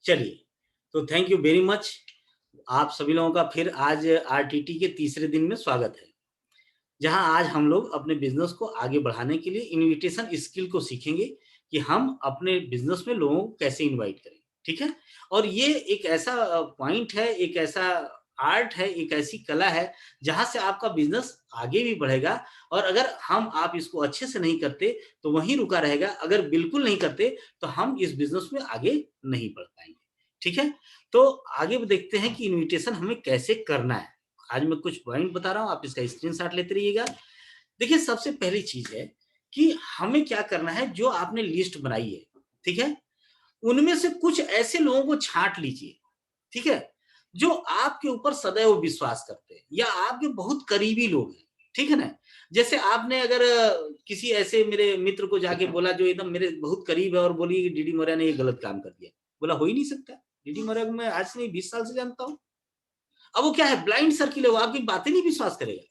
चलिए, तो thank you very much. आप सभी लोगों का फिर आज आरटीटी के तीसरे दिन में स्वागत है, जहां आज हम लोग अपने बिजनेस को आगे बढ़ाने के लिए इनविटेशन स्किल को सीखेंगे कि हम अपने बिजनेस में लोगों को कैसे इनवाइट करें, ठीक है? और ये एक ऐसा पॉइंट है, एक ऐसा आर्ट है, एक ऐसी कला है, जहां से आपका बिजनेस आगे भी बढ़ेगा। और अगर आप इसको अच्छे से नहीं करते, तो वहीं रुका रहेगा। अगर बिल्कुल नहीं करते, तो हम इस बिजनेस में आगे नहीं बढ़ पाएँगे, ठीक है? तो आगे देखते हैं कि इन्विटेशन हमें कैसे करना है। आज मैं कुछ पॉइंट बता रहा हूँ, आप इसका स्क्रीनशॉट लेते रहिएगा। देखिए, सबसे पहली चीज़ है कि हमें क्या करना है, जो आपने लिस्ट बनाई है, ठीक है? उनमें से कुछ ऐसे लोगों को छाँट लीजिए, ठीक है? जो आपके ऊपर सदैव विश्वास करते हैं या आपके बहुत करीबी लोग हैं, ठीक है ना? जैसे आपने अगर किसी ऐसे मेरे मित्र को जाके बोला जो एकदम मेरे बहुत करीब है और बोली कि डीडी मौर्य ने ये गलत काम कर दिया। बोला हो ही नहीं सकता। डीडी मौर्य को मैं आज से नहीं 20 साल से जानता हूँ। अब वो क्या है, ब्लाइंड सर्किल है, वो आपकी बातें नहीं विश्वास करेगा,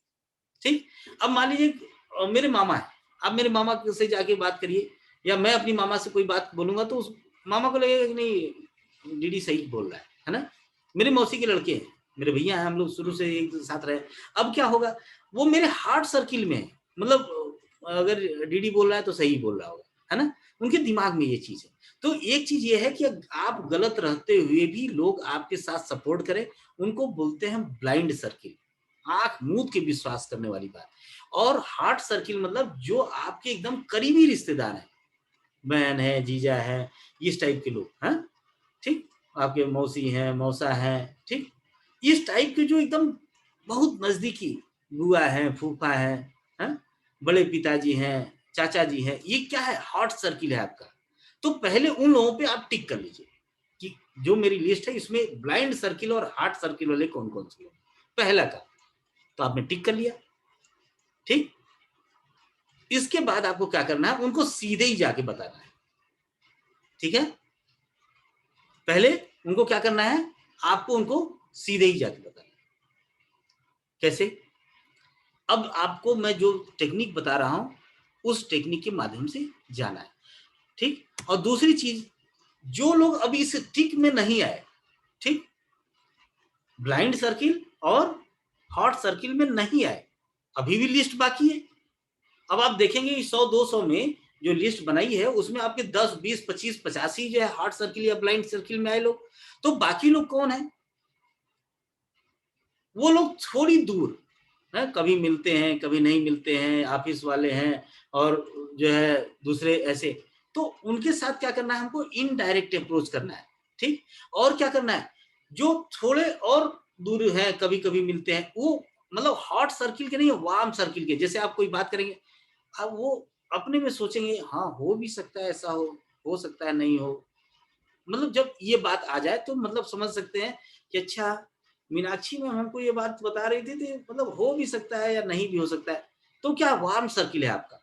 ठीक? अब मान लीजिए मेरे मामा हैं, आप मेरे मामा से जाके बात करिए या मैं अपनी मामा से कोई बात बोलूँगा तो उस मामा को लगेगा कि नहीं डीडी सही बोल रहा है ना? मेरी मौसी के लड़के हैं, मेरे भैया हैं, हम लोग शुरू से एक साथ रहे। अब क्या होगा, वो मेरे हार्ट सर्किल में है, मतलब अगर डीडी बोल रहा है तो सही बोल रहा होगा, है ना? उनके दिमाग में ये चीज़ है। तो एक चीज़ ये है कि आप गलत रहते हुए भी लोग आपके साथ सपोर्ट करें, उनको बोलते हैं ब्लाइंड सर्किल। आँख मूंद के विश्वास करने वाली बात। और हार्ट सर्किल मतलब जो आपके एकदम करीबी रिश्तेदार हैं, बहन है, जीजा है, इस टाइप के लोग, हैं? ठीक? आपके मौसी हैं, मौसा हैं, ठीक? इस टाइप के जो एकदम बहुत नज़दीकी बुआ हैं, फूफा हैं? बड़े पिताजी हैं, चाचा जी हैं, ये क्या है, हार्ट सर्किल है आपका। तो पहले उन लोगों पे आप टिक कर लीजिए कि जो मेरी लिस्ट है इसमें ब्लाइंड सर्किल और हार्ट सर्किल वाले कौन-कौन से लोग हैं। पहला काम, तो आपने टिक कर लिया, ठीक? इसके बाद आपको क्या करना है, उनको सीधे ही जाके बताना है, ठीक है? पहले उनको क्या करना है, आपको उनको सीधे ही जाके बताना है। कैसे? अब आपको मैं जो टेक्निक बता रहा हूँ, उस टेक्निक के माध्यम से जाना है, ठीक? और दूसरी चीज़, जो लोग अभी इस टिक में नहीं आए, ठीक? ब्लाइंड सर्किल और हॉट सर्किल में नहीं आए, अभी भी लिस्ट बाकी है। अब आप देखेंगे 100-200 में जो लिस्ट बनाई है उसमें आपके 10, 20, 25, 85 जो है हार्ट सर्किल या ब्लाइंड सर्किल में आए लोग। तो बाकी लोग कौन है? वो लोग थोड़ी दूर है, कभी मिलते हैं, कभी नहीं मिलते हैं, ऑफिस वाले हैं और जो है दूसरे ऐसे। तो उनके साथ क्या करना है, हमको इनडायरेक्ट अप्रोच करना है, ठीक? और क्या करना है, जो थोड़े और दूर हैं, कभी-कभी मिलते हैं, वो मतलब हॉट सर्किल के नहीं, वार्म सर्किल के। जैसे आप कोई बात करेंगे, अब वो अपने में सोचेंगे हाँ, हो भी सकता है ऐसा हो सकता है नहीं हो। मतलब जब ये बात आ जाए तो मतलब समझ सकते हैं कि अच्छा मीनाक्षी मैम हमको ये बात बता रही थी तो मतलब हो भी सकता है या नहीं भी हो सकता है। तो क्या वार्म सर्किल है आपका,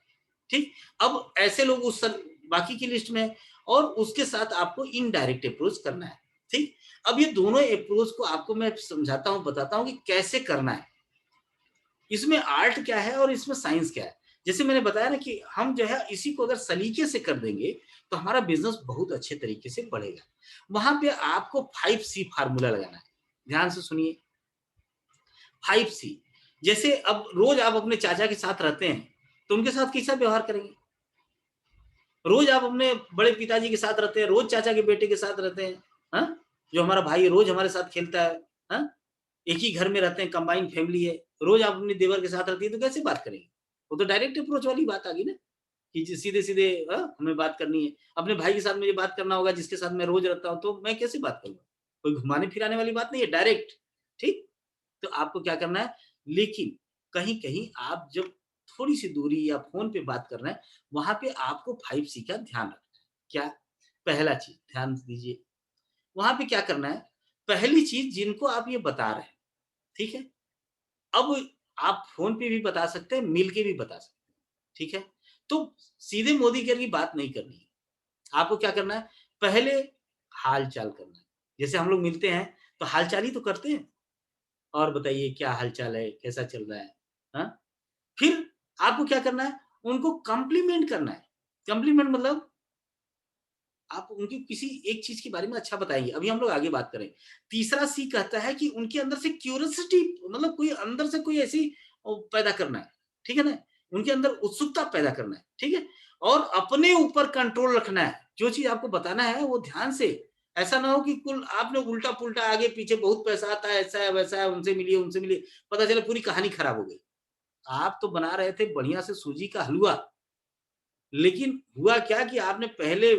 ठीक? अब ऐसे लोग बाकी की लिस्ट में है और उसके साथ आपको इनडायरेक्ट अप्रोच करना है, ठीक? अब ये दोनों अप्रोच को आपको मैं समझाता हूँ, बताता हूँ कि कैसे करना है। इसमें आर्ट क्या है और इसमें साइंस क्या है। जैसे मैंने बताया ना कि हम जो है इसी को अगर सलीके से कर देंगे, तो हमारा बिज़नेस बहुत अच्छे तरीके से बढ़ेगा। वहाँ पे आपको 5C फ़ॉर्मूला लगाना है। ध्यान से सुनिए, 5C। जैसे अब रोज़ आप अपने चाचा के साथ रहते हैं, तो उनके साथ कैसा व्यवहार करेंगे? रोज़ आप अपने बड़े पिताजी के साथ रहते हैं, रोज़ चाचा के बेटे के साथ रहते हैं, हाँ? जो हमारा भाई रोज़ हमारे साथ खेलता है, हाँ? एक ही घर में रहते हैं, कंबाइंड फैमिली है, रोज़ आप अपने देवर के साथ रहती है, तो कैसे बात करेंगे? वो तो डायरेक्ट अप्रोच वाली बात आ गई ना, कि सीधे-सीधे हमें बात करनी है। अपने भाई के साथ मुझे बात करना होगा, जिसके साथ मैं रोज़ रहता हूँ, तो मैं कैसे बात करूँगा? कोई घुमाने-फिराने वाली बात नहीं है, डायरेक्ट, ठीक? तो आपको क्या करना है, लेकिन कहीं-कहीं आप जब थोड़ी-सी दूरी या फ़ोन पे बात कर रहे हैं, वहाँ पे आपको 5C का ध्यान रखना है। क्या? पहला चीज़, ध्यान दीजिए, वहाँ पे क्या करना है, पहली चीज़ जिनको आप ये बता रहे हैं, ठीक है? अब आप फ़ोन पे भी बता सकते हैं, मिल के भी बता सकते हैं, ठीक है? तो सीधे मोदी केयर की बात नहीं करनी है। आपको क्या करना है, पहले हाल-चाल करना है। जैसे हम लोग मिलते हैं, तो हाल-चाल ही तो करते हैं, और बताइए क्या हाल-चाल है, कैसा चल रहा है? हाँ? फिर आपको क्या करना है, उनको कॉम्प्लीमेंट करना है। कॉम्प्लीमेंट मतलब आप उनकी किसी एक चीज के बारे में अच्छा बताएंगे। अभी हम लोग आगे बात करें। तीसरा सी कहता है कि उनके अंदर से क्यूरियोसिटी, मतलब कोई अंदर से कोई ऐसी पैदा करना है, ठीक है ना, उनके अंदर उत्सुकता पैदा करना है, ठीक है, और अपने ऊपर कंट्रोल रखना है। जो चीज आपको बताना है वो ध्यान से, ऐसा ना हो कि कुल आपने उल्टा पुल्टा आगे पीछे, बहुत पैसा आता है, ऐसा है वैसा है, उनसे मिलिए उनसे मिलिए, पता चला पूरी कहानी खराब हो गई। आप तो बना रहे थे बढ़िया से सूजी का हलवा, लेकिन हुआ क्या कि आपने पहले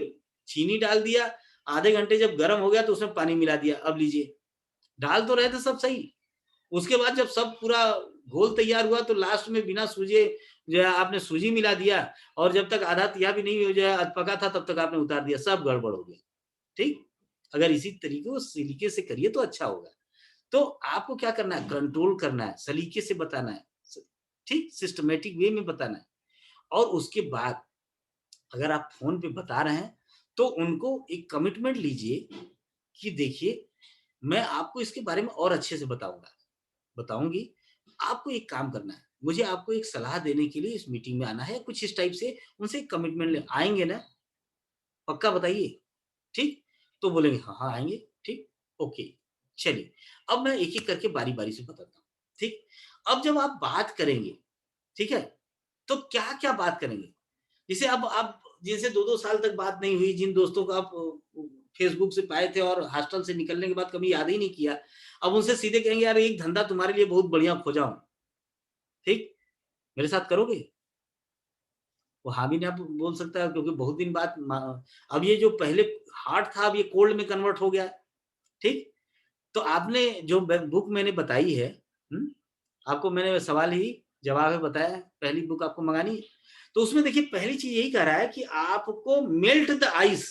चीनी डाल दिया, आधे घंटे जब गर्म हो गया तो उसमें पानी मिला दिया। अब लीजिए, डाल तो रहे थे सब सही, उसके बाद जब सब पूरा घोल तैयार हुआ तो लास्ट में बिना सूजे जो है आपने सूजी मिला दिया, और जब तक आधा तिया भी नहीं जो है पका था तब तक आपने उतार दिया, सब गड़बड़ हो गया। ठीक, अगर इसी तरीके से करिए तो अच्छा होगा। तो आपको क्या करना है, कंट्रोल करना है, सलीके से बताना है, ठीक, सिस्टमेटिक वे में बताना है। और उसके बाद अगर आप फोन पे बता रहे हैं तो उनको एक कमिटमेंट लीजिए कि देखिए मैं आपको इसके बारे में और अच्छे से बताऊंगा, बताऊंगी। आपको एक काम करना है, मुझे आपको एक सलाह देने के लिए इस मीटिंग में आना है, कुछ इस टाइप से उनसे कमिटमेंट ले आएंगे ना, पक्का बताइए, ठीक? तो बोलेंगे हाँ हाँ आएंगे, ठीक, ओके, चलिए। अब मैं एक एक करके बारी बारी से बताता हूँ, ठीक। अब जब आप बात करेंगे, ठीक है, तो क्या क्या बात करेंगे, जैसे अब आप जिनसे 2-2 साल तक बात नहीं हुई, जिन दोस्तों को आप फेसबुक से पाए थे और हॉस्टल से निकलने के बाद कभी याद ही नहीं किया, अब उनसे सीधे कहेंगे यार एक धंधा तुम्हारे लिए बहुत बढ़िया खोजा हूँ, ठीक? मेरे साथ करोगे? वो हाँ भी ना बोल सकता है, क्योंकि बहुत दिन बाद अब ये जो पहले हॉट था अब ये कोल्ड में कन्वर्ट हो गया, ठीक? तो आपने जो बुक मैंने बताई है, हुँ? आपको मैंने सवाल ही जवाब है बताया, पहली बुक आपको मंगानी है। तो उसमें देखिए पहली चीज़ यही कह रहा है कि आपको मेल्ट द आइस,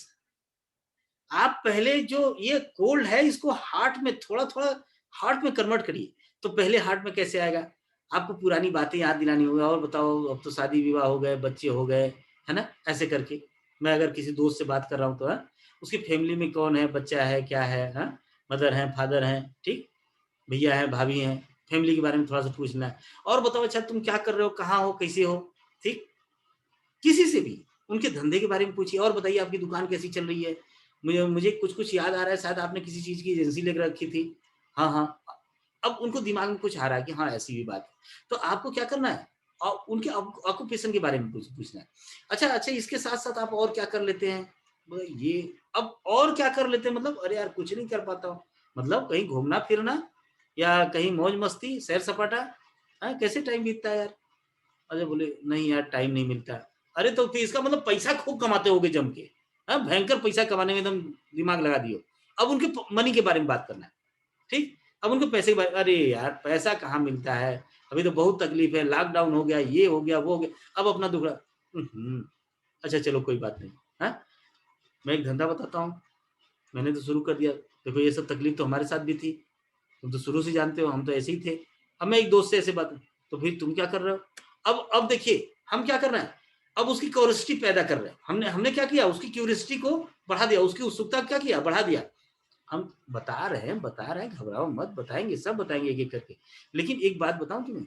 आप पहले जो ये कोल्ड है इसको हॉट में थोड़ा-थोड़ा हॉट में कन्वर्ट करिए। तो पहले हॉट में कैसे आएगा? आपको पुरानी बातें याद दिलानी होगी, और बताओ अब तो शादी-विवाह हो गए, बच्चे हो गए, है ना? ऐसे करके। मैं अगर किसी दोस्त से बात कर रहा हूँ तो उसकी फैमिली में कौन है, बच्चा है, क्या है, हाँ? मदर हैं, फादर हैं, ठीक? भैया हैं, भाभी हैं, फैमिली के बारे में थोड़ा-सा पूछना है। और बताओ अच्छा तुम क्या कर रहे हो, कहाँ हो, कैसे हो? ठीक? किसी से भी, उनके धंधे के बारे में पूछिए, और बताइए आपकी दुकान कैसी चल रही है? मुझे मुझे कुछ-कुछ याद आ रहा है, शायद आपने किसी चीज़ की एजेंसी लेके रखी थी। हाँ, हाँ। अब उनको दिमाग में कुछ आ रहा है कि हाँ, ऐसी भी बात है। तो आपको क्या करना है, उनके ऑक्यूपेशन के बारे में पूछना है। अच्छा, अच्छा इसके साथ-साथ आप और क्या कर लेते हैं? बोले ये, अब और क्या कर लेते हैं मतलब, अरे यार कुछ नहीं कर पाता हूँ। मतलब कहीं घूमना-फिरना या कहीं मौज-मस्ती, सैर-सपाटा, कैसे टाइम बीतता है यार? अरे बोले नहीं यार टाइम नहीं मिलता। अरे तो फिर इसका मतलब पैसा खूब कमाते होगे जम के, भयंकर पैसा कमाने में एकदम दिमाग लगा दियो। अब उनके मनी के बारे में बात करना है, ठीक। अब उनके पैसे के बारे, अरे यार पैसा कहाँ मिलता है, अभी तो बहुत तकलीफ है, लॉकडाउन हो गया, ये हो गया, वो हो गया, अब अपना दुख रहा। अच्छा चलो कोई बात नहीं, है मैं एक धंधा बताता हूँ, मैंने तो शुरू कर दिया। देखो ये सब तकलीफ तो हमारे साथ भी थी, तुम तो शुरू से जानते हो, हम तो ऐसे ही थे। अब मैं एक दोस्त से ऐसे बात, तो फिर तुम क्या कर रहे हो? अब देखिए हम क्या कर रहे हैं, अब उसकी क्यूरियोसिटी पैदा कर रहे हैं। हमने हमने क्या किया, उसकी क्यूरियोसिटी को बढ़ा दिया, उसकी उत्सुकता क्या किया, बढ़ा दिया। हम बता रहे हैं, घबराओ मत, बताएंगे, सब बताएंगे एक एक करके। लेकिन एक बात बताऊं तुम्हें,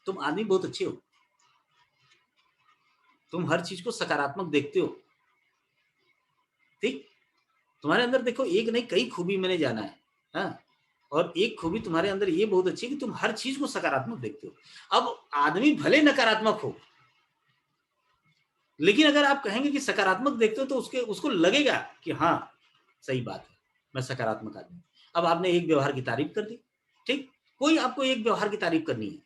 तुम आदमी बहुत अच्छे हो, तुम हर चीज को सकारात्मक देखते हो, ठीक। तुम्हारे अंदर देखो एक नहीं कई खूबी मैंने जाना है, हाँ। और एक खूबी तुम्हारे अंदर ये बहुत अच्छी है कि तुम हर चीज को सकारात्मक देखते हो। अब आदमी भले नकारात्मक हो, लेकिन अगर आप कहेंगे कि सकारात्मक देखते हो तो उसके उसको लगेगा कि हाँ सही बात है, मैं सकारात्मक आदमी। अब आपने एक व्यवहार की तारीफ कर दी, ठीक। कोई आपको एक व्यवहार की तारीफ करनी है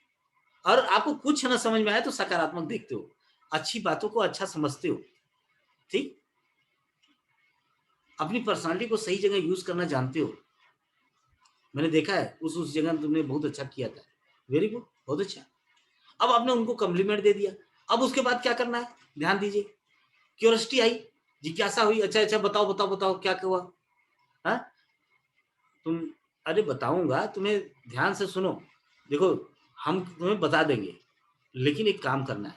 और आपको कुछ ना समझ में आए तो सकारात्मक देखते हो, अच्छी बातों को अच्छा समझते हो, ठीक। अपनी पर्सनालिटी को सही जगह यूज करना जानते हो। मैंने देखा है उस जगह तुमने बहुत अच्छा किया था, वेरी गुड, बहुत अच्छा। अब आपने उनको कॉम्प्लीमेंट दे दिया, अब उसके बाद क्या करना है, ध्यान दीजिए। क्यूरियोसिटी आई, जिज्ञासा हुई, अच्छा अच्छा बताओ बताओ बताओ क्या हुआ, हाँ तुम, अरे बताऊंगा तुम्हें, ध्यान से सुनो। देखो हम तुम्हें बता देंगे, लेकिन एक काम करना है,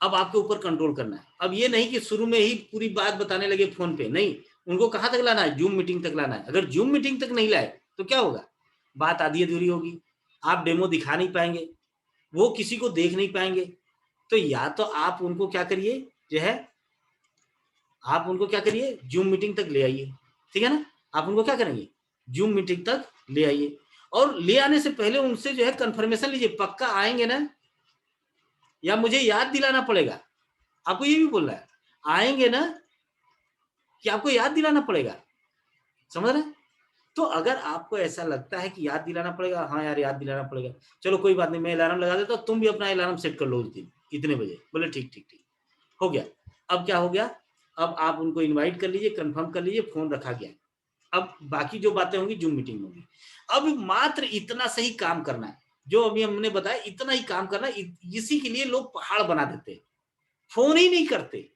अब आपके ऊपर कंट्रोल करना है। अब ये नहीं कि शुरू में ही पूरी बात बताने लगे फोन पे, नहीं। उनको कहाँ तक लाना है, जूम मीटिंग तक लाना है। अगर जूम मीटिंग तक नहीं लाए तो क्या होगा, बात आधी अधूरी होगी, आप डेमो दिखा नहीं पाएंगे, वो किसी को देख नहीं पाएंगे। तो या तो आप उनको क्या करिए जो है, आप उनको क्या करिए, जूम मीटिंग तक ले आइए, ठीक है ना। आप उनको क्या करेंगे, जूम मीटिंग तक ले आइए, और ले आने से पहले उनसे जो है कंफर्मेशन लीजिए, पक्का आएंगे ना, या मुझे याद दिलाना पड़ेगा। आपको ये भी बोलना है, आएंगे ना कि आपको याद दिलाना पड़ेगा, समझ रहे हैं। तो अगर आपको ऐसा लगता है कि याद दिलाना पड़ेगा, हाँ यार याद दिलाना पड़ेगा, चलो कोई बात नहीं, मैं अलार्म लगा देता हूँ, तुम भी अपना अलार्म सेट कर लो उस दिन इतने बजे। बोले ठीक ठीक ठीक, हो गया। अब क्या हो गया, अब आप उनको इनवाइट कर लीजिए, कंफर्म कर लीजिए, फोन रखा गया। अब बाकी जो बातें होंगी जूम मीटिंग में होंगी। अब मात्र इतना सही काम करना है, जो अभी हमने बताया, इतना ही काम करना है। इसी के लिए लोग पहाड़ बना देते हैं, फोन ही नहीं करते,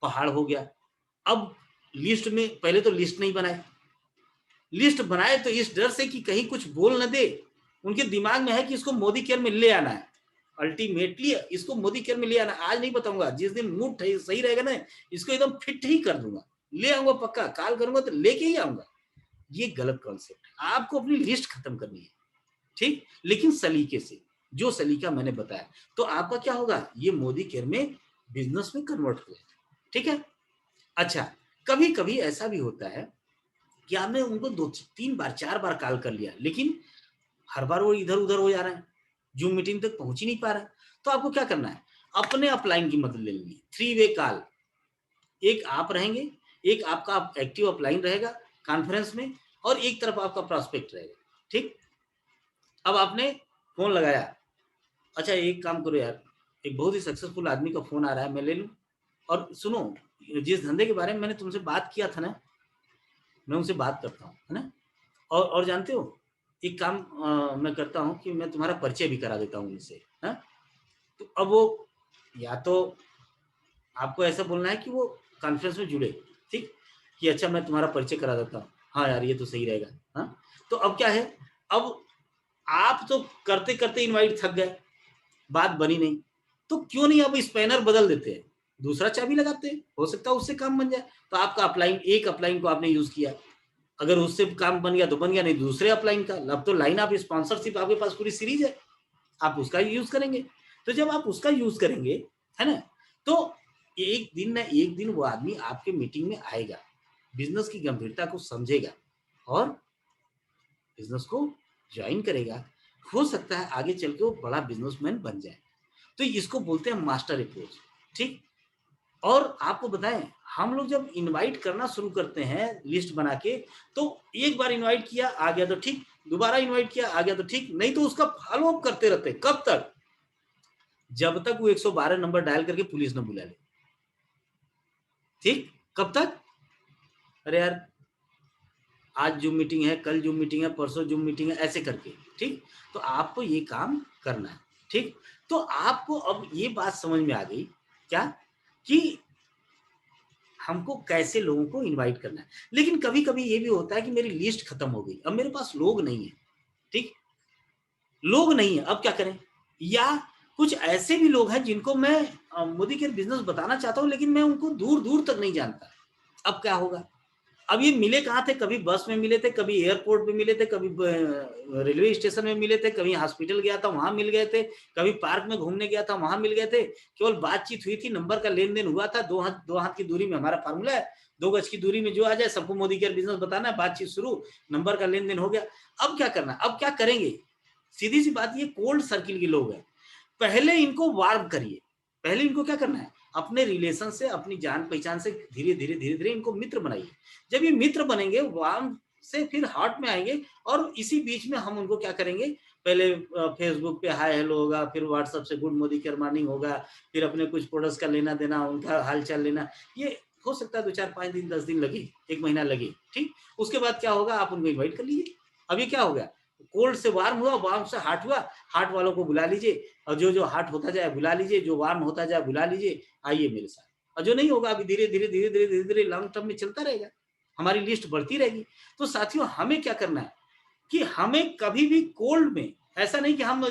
पहाड़ हो गया। अब लिस्ट में, पहले तो लिस्ट नहीं बनाए, लिस्ट बनाए तो इस डर से कि कहीं कुछ बोल न दे, उनके दिमाग में है कि इसको मोदी केयर में ले आना है, अल्टीमेटली इसको मोदी केयर में ले आना। आज नहीं बताऊंगा, जिस दिन मूड सही रहेगा ना, इसको एकदम फिट ही कर दूंगा, ले आऊंगा, पक्का कॉल करूंगा तो लेके ही आऊंगा। ये गलत कॉन्सेप्ट है, आपको अपनी लिस्ट खत्म करनी है, ठीक, लेकिन सलीके से, जो सलीका मैंने बताया, तो आपका क्या होगा, ये मोदी केयर में बिजनेस में कन्वर्ट हो जाएगा, ठीक है। अच्छा, कभी कभी ऐसा भी होता है कि आपने उनको 2-3 बार 4 बार कॉल कर लिया, लेकिन हर बार वो इधर उधर हो जा रहा है, जूम मीटिंग तक पहुंच ही नहीं पा रहा है। तो आपको क्या करना है, अपने अपलाइन की मदद ले लेनी, 3 वे कॉल, एक आप रहेंगे, एक आपका एक्टिव अपलाइन रहेगा कॉन्फ्रेंस में, और एक तरफ आपका प्रोस्पेक्ट रहेगा, ठीक। अब आपने फोन लगाया, अच्छा एक काम करो यार, एक बहुत ही सक्सेसफुल आदमी का फोन आ रहा है, मैं ले लूं, और सुनो, जिस धंधे के बारे में मैंने तुमसे बात किया था ना, मैं उनसे बात करता हूँ, है ना। और जानते हो, एक काम मैं करता हूँ कि मैं तुम्हारा परिचय भी करा देता हूँ उनसे, है। तो अब वो, या तो आपको ऐसा बोलना है कि वो कॉन्फ्रेंस में जुड़े, ठीक, कि अच्छा मैं तुम्हारा परिचय करा देता हूँ, हाँ यार ये तो सही रहेगा, हाँ। तो अब क्या है, अब आप तो करते करते इनवाइट थक गए, बात बनी नहीं, तो क्यों नहीं अब स्पैनर बदल देते हैं, दूसरा चाबी लगाते हैं, हो सकता है उससे काम बन जाए। तो आपका अपलाइन, एक अपलाइन को आपने यूज किया, अगर उससे काम बन गया तो बन गया, नहीं दूसरे अपलाइन का, अब तो लाइन ऑफ स्पॉन्सरशिप आपके पास पूरी सीरीज है, आप उसका यूज करेंगे। तो जब आप उसका यूज करेंगे, है ना, तो एक दिन ना एक दिन वो आदमी आपके मीटिंग में आएगा, बिजनेस की गंभीरता को समझेगा, और बिजनेस को ज्वाइन करेगा। हो सकता है आगे चल के वो बड़ा बिजनेसमैन बन जाए। तो इसको बोलते हैं मास्टर अप्रोच, ठीक। और आपको बताएं, हम लोग जब इनवाइट करना शुरू करते हैं लिस्ट बना के, तो एक बार इनवाइट किया आ गया तो ठीक, दोबारा इनवाइट किया आ गया तो ठीक, नहीं तो उसका फॉलो अप करते रहते, कब तक, जब तक वो 112 नंबर डायल करके पुलिस न बुला ले, ठीक। कब तक, अरे यार आज जूम मीटिंग है, कल जूम मीटिंग है, परसों जूम मीटिंग है, ऐसे करके, ठीक। तो आपको ये काम करना है, ठीक। तो आपको अब ये बात समझ में आ गई क्या, कि हमको कैसे लोगों को इनवाइट करना है। लेकिन कभी कभी ये भी होता है कि मेरी लिस्ट खत्म हो गई, अब मेरे पास लोग नहीं है, ठीक, लोग नहीं है, अब क्या करें। या कुछ ऐसे भी लोग हैं जिनको मैं मोदी के बिजनेस बताना चाहता हूं, लेकिन मैं उनको दूर दूर तक नहीं जानता, अब क्या होगा। अब ये मिले कहाँ थे, कभी बस में मिले थे, कभी एयरपोर्ट पे मिले थे, कभी रेलवे स्टेशन में मिले थे, कभी हॉस्पिटल गया था वहां मिल गए थे, कभी पार्क में घूमने गया था वहां मिल गए थे, केवल बातचीत हुई थी, नंबर का लेन देन हुआ था, 2 हाथ की दूरी में, हमारा फार्मूला है, 2 गज की दूरी में जो आ जाए सबको मोदी केयर बिजनेस बताना है, बातचीत शुरू, नंबर का लेन देन हो गया। अब क्या करना, अब क्या करेंगे, सीधी सी बात, ये कोल्ड सर्किल के लोग हैं, पहले इनको वार्म करिए, पहले इनको क्या करना है, अपने रिलेशन से, अपनी जान पहचान से धीरे धीरे धीरे धीरे इनको मित्र बनाइए। जब ये मित्र बनेंगे, वार्म से फिर हार्ट में आएंगे, और इसी बीच में हम उनको क्या करेंगे, पहले फेसबुक पे हाय हेलो होगा, फिर व्हाट्सएप से गुड मोदी केयर मॉर्निंग होगा, फिर अपने कुछ प्रोडक्ट्स का लेना देना, उनका हालचाल लेना, ये हो सकता है 2 4 5 दिन 10 दिन लगे, 1 महीना लगे, ठीक। उसके बाद क्या होगा, आप उनको इन्वाइट कर लीजिए। अब ये क्या हो गया, कोल्ड से वार्म हुआ, वार्म से हार्ट हुआ, हार्ट वालों को बुला लीजिए, और जो जो हार्ट होता जाए बुला लीजिए, जो वार्म होता जाए बुला लीजिए, आइए मेरे साथ। और जो नहीं होगा, अभी धीरे धीरे धीरे धीरे धीरे धीरे लॉन्ग टर्म में चलता रहेगा, हमारी लिस्ट बढ़ती रहेगी। तो साथियों, हमें क्या करना है कि हमें कभी भी कोल्ड में, ऐसा नहीं कि हम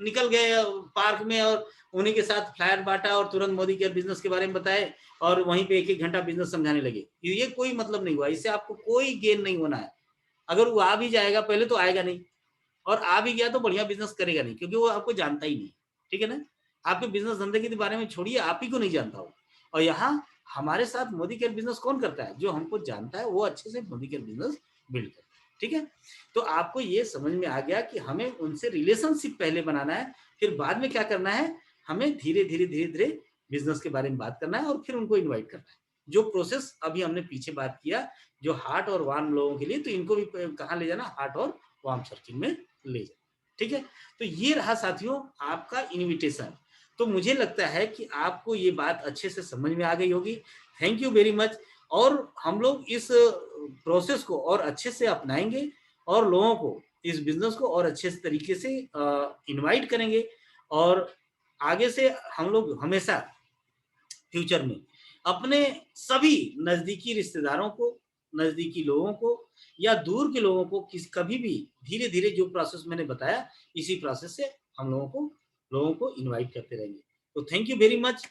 निकल गए पार्क में और उन्हीं के साथ फ्लायर बांटा और तुरंत मोदी केयर बिजनेस के बारे में बताए, और वहीं पे एक एक घंटा बिजनेस समझाने लगे, ये कोई मतलब नहीं हुआ, इससे आपको कोई गेन नहीं होना है। अगर वो आ भी जाएगा, पहले तो आएगा नहीं, और आ भी गया तो बढ़िया बिजनेस करेगा नहीं, क्योंकि वो आपको जानता ही नहीं, ठीक है ना। आपके बिजनेस धंधे के बारे में छोड़िए, आप ही को नहीं जानता हो। और यहाँ हमारे साथ मोदी केयर बिजनेस कौन करता है? जो हमको जानता है वो अच्छे से मोदी केयर बिजनेस बिल्ड करता है। ठीक है? तो आपको ये समझ में आ गया कि हमें उनसे रिलेशनशिप पहले बनाना है, फिर बाद में क्या करना है, हमें धीरे-धीरे बिजनेस के बारे में बात करना है और फिर उनको इनवाइट करना है। जो प्रोसेस अभी हमने पीछे बात किया, जो हार्ट और वार्म लोगों के लिए, तो इनको भी कहाँ ले जाना, हार्ट और वार्म सर्किल में ले जाना। ठीक है? तो ये रहा साथियों आपका इन्विटेशन। तो मुझे लगता है कि आपको ये बात अच्छे से समझ में आ गई होगी। Thank you very much. और हम लोग इस प्रोसेस को और अच्छे से अपनाएंगे और लोगों को इस बिजनेस को और अच्छे से तरीके से इनवाइट करेंगे और आगे से हम लोग हमेशा फ्यूचर में अपने सभी नजदीकी रिश्तेदारों को, नजदीकी लोगों को या दूर के लोगों को किस कभी भी धीरे-धीरे जो प्रोसेस मैंने बताया, इसी प्रोसेस से हम लोगों को इनवाइट करते रहेंगे। तो थैंक यू वेरी मच।